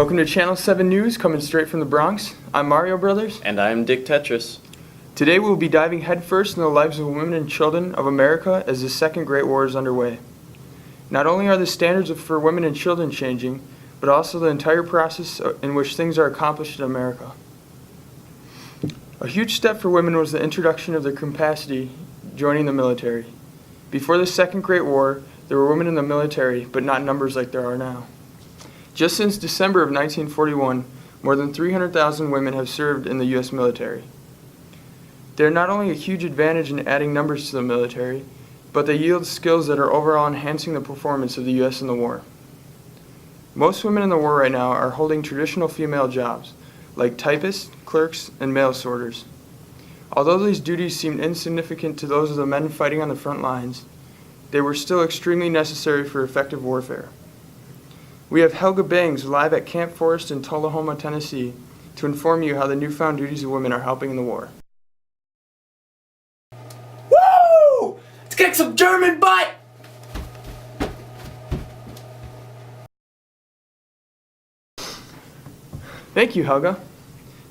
Welcome to Channel 7 News, coming straight from the Bronx. I'm Mario Brothers. And I'm Dick Tetris. Today we'll be diving headfirst into the lives of women and children of America as the Second Great War is underway. Not only are the standards for women and children changing, but also the entire process in which things are accomplished in America. A huge step for women was the introduction of their capacity joining the military. Before the Second Great War, there were women in the military, but not in numbers like there are now. Just since December of 1941, more than 300,000 women have served in the U.S. military. They are not only a huge advantage in adding numbers to the military, but they yield skills that are overall enhancing the performance of the U.S. in the war. Most women in the war right now are holding traditional female jobs, like typists, clerks, and mail sorters. Although these duties seemed insignificant to those of the men fighting on the front lines, they were still extremely necessary for effective warfare. We have Helga Bangs live at Camp Forest in Tullahoma, Tennessee, to inform you how the newfound duties of women are helping in the war. Woo! Let's kick some German butt! Thank you, Helga.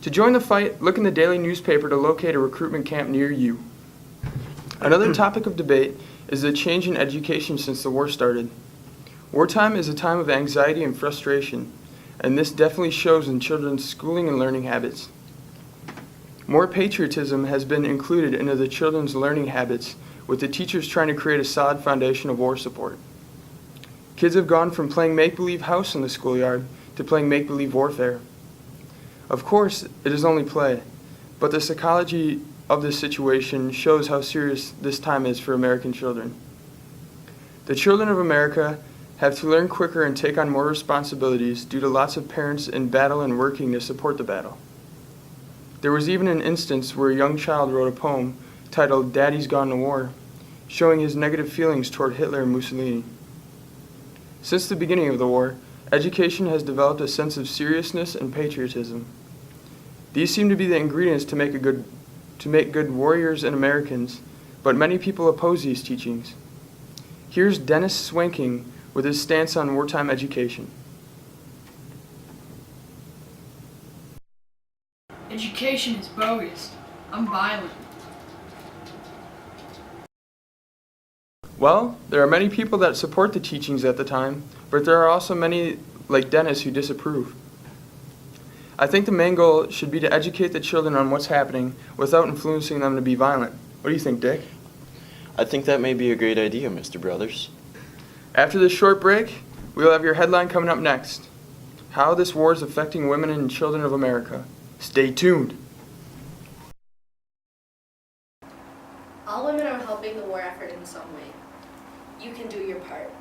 To join the fight, look in the daily newspaper to locate a recruitment camp near you. Another topic of debate is the change in education since the war started. Wartime is a time of anxiety and frustration, and this definitely shows in children's schooling and learning habits. More patriotism has been included into the children's learning habits, with the teachers trying to create a solid foundation of war support. Kids have gone from playing make-believe house in the schoolyard to playing make-believe warfare. Of course, it is only play, but the psychology of this situation shows how serious this time is for American children. The children of America have to learn quicker and take on more responsibilities due to lots of parents in battle and working to support the battle. There was even an instance where a young child wrote a poem titled "Daddy's Gone to War," showing his negative feelings toward Hitler and Mussolini. Since the beginning of the war, education has developed a sense of seriousness and patriotism. These seem to be the ingredients to make good warriors and Americans, but many people oppose these teachings. Here's Dennis Swanking with his stance on wartime education. Education is bogus. I'm violent. Well, there are many people that support the teachings at the time, but there are also many like Dennis who disapprove. I think the main goal should be to educate the children on what's happening without influencing them to be violent. What do you think, Dick? I think that may be a great idea, Mr. Brothers. After this short break, we will have your headline coming up next. How this war is affecting women and children of America. Stay tuned. All women are helping the war effort in some way. You can do your part.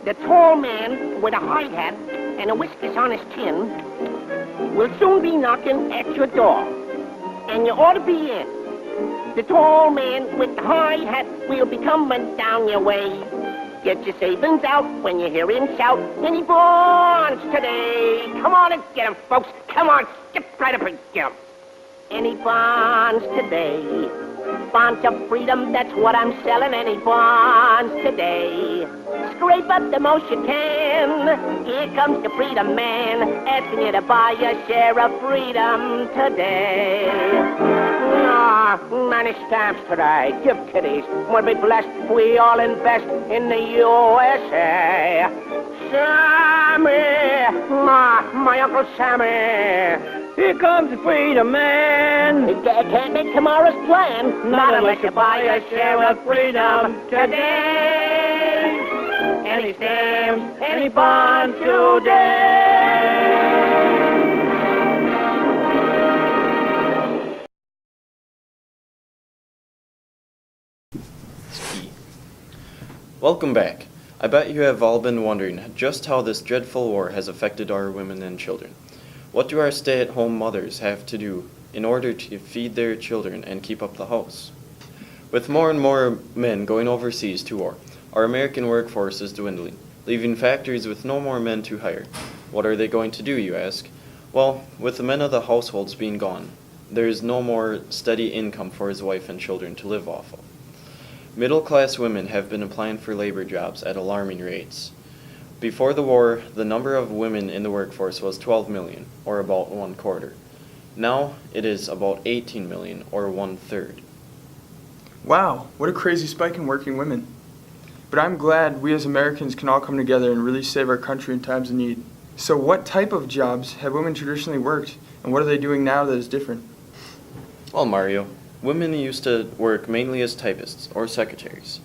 The tall man with a hard hat and a whiskers on his chin will soon be knocking at your door, and you ought to be in. The tall man with the hard hat will be coming down your way. Get your savings out when you hear him shout, "Any bonds today?" Come on and get 'em, folks. Come on, skip right up and get 'em. Any bonds today? Bonds of freedom, that's what I'm selling. Any bonds today? Scrape up the most you can. Here comes the freedom man, asking you to buy your share of freedom today. Many stamps today. Give kiddies. We'll be blessed if we all invest in the USA. Sammy, my Uncle Sammy. Here comes the freedom man. Can't make tomorrow's plan. Not unless you buy your share of freedom today. Any stamps, any bonds today. Welcome back. I bet you have all been wondering just how this dreadful war has affected our women and children. What do our stay-at-home mothers have to do in order to feed their children and keep up the house. With more and more men going overseas to war, our American workforce is dwindling, leaving factories with no more men to hire. What are they going to do, you ask? Well, with the men of the households being gone, there is no more steady income for his wife and children to live off of. Middle-class women have been applying for labor jobs at alarming rates. Before the war, the number of women in the workforce was 12 million, or about 1/4. Now it is about 18 million, or 1/3. Wow, what a crazy spike in working women. But I'm glad we as Americans can all come together and really save our country in times of need. So what type of jobs have women traditionally worked, and what are they doing now that is different? Well, Mario, women used to work mainly as typists or secretaries,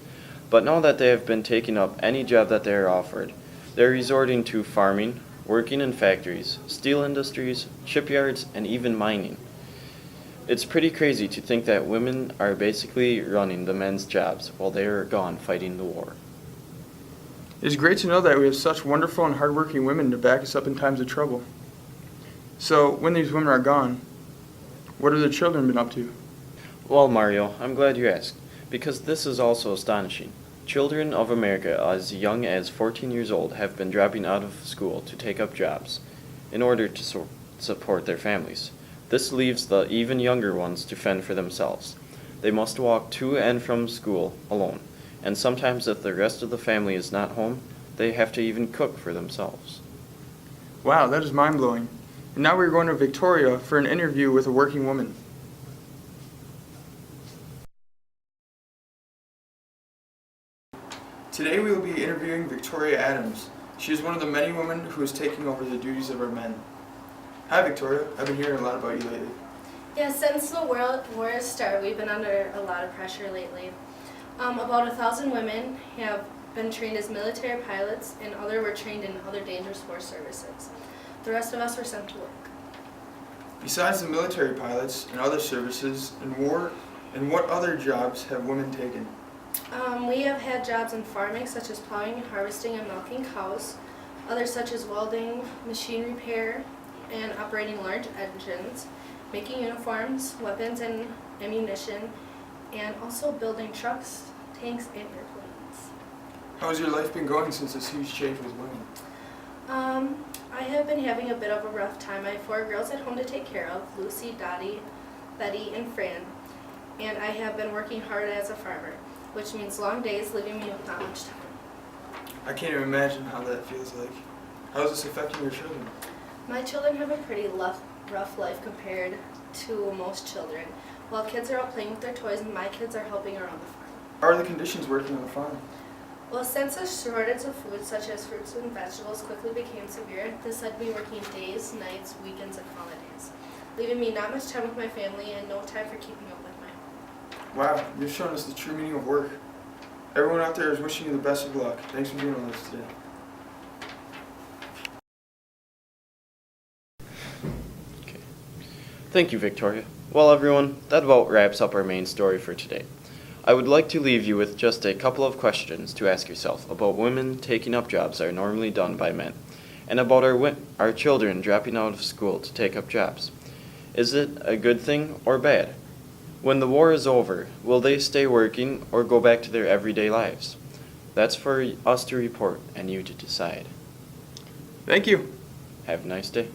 but now that they have been taking up any job that they are offered, they're resorting to farming, working in factories, steel industries, shipyards, and even mining. It's pretty crazy to think that women are basically running the men's jobs while they are gone fighting the war. It is great to know that we have such wonderful and hardworking women to back us up in times of trouble. So, when these women are gone, what have their children been up to? Well, Mario, I'm glad you asked, because this is also astonishing. Children of America as young as 14 years old have been dropping out of school to take up jobs in order to support their families. This leaves the even younger ones to fend for themselves. They must walk to and from school alone, and sometimes if the rest of the family is not home, they have to even cook for themselves. Wow, that is mind-blowing. And now we're going to Victoria for an interview with a working woman. Today we will be interviewing Victoria Adams. She is one of the many women who is taking over the duties of our men. Hi Victoria, I've been hearing a lot about you lately. Yeah, since the world war has started, we've been under a lot of pressure lately. About 1,000 women have been trained as military pilots, and other were trained in other dangerous force services. The rest of us were sent to work. Besides the military pilots and other services in war, and what other jobs have women taken? We have had jobs in farming, such as plowing, harvesting, and milking cows. Others such as welding, machine repair, and operating large engines, making uniforms, weapons and ammunition, and also building trucks, tanks, and airplanes. How has your life been going since this huge change with women? I have been having a bit of a rough time. I have 4 girls at home to take care of, Lucy, Dottie, Betty, and Fran, and I have been working hard as a farmer, which means long days, leaving me with not much time. I can't even imagine how that feels like. How is this affecting your children? My children have a pretty rough life compared to most children. While kids are out playing with their toys, my kids are helping around the farm. How are the conditions working on the farm? Well, since the shortage of food, such as fruits and vegetables, quickly became severe, this led me working days, nights, weekends, and holidays, leaving me not much time with my family and no time for keeping up with my home. Wow, you've shown us the true meaning of work. Everyone out there is wishing you the best of luck. Thanks for being with us today. Thank you, Victoria. Well, everyone, that about wraps up our main story for today. I would like to leave you with just a couple of questions to ask yourself about women taking up jobs that are normally done by men, and about our children dropping out of school to take up jobs. Is it a good thing or bad? When the war is over, will they stay working or go back to their everyday lives? That's for us to report and you to decide. Thank you. Have a nice day.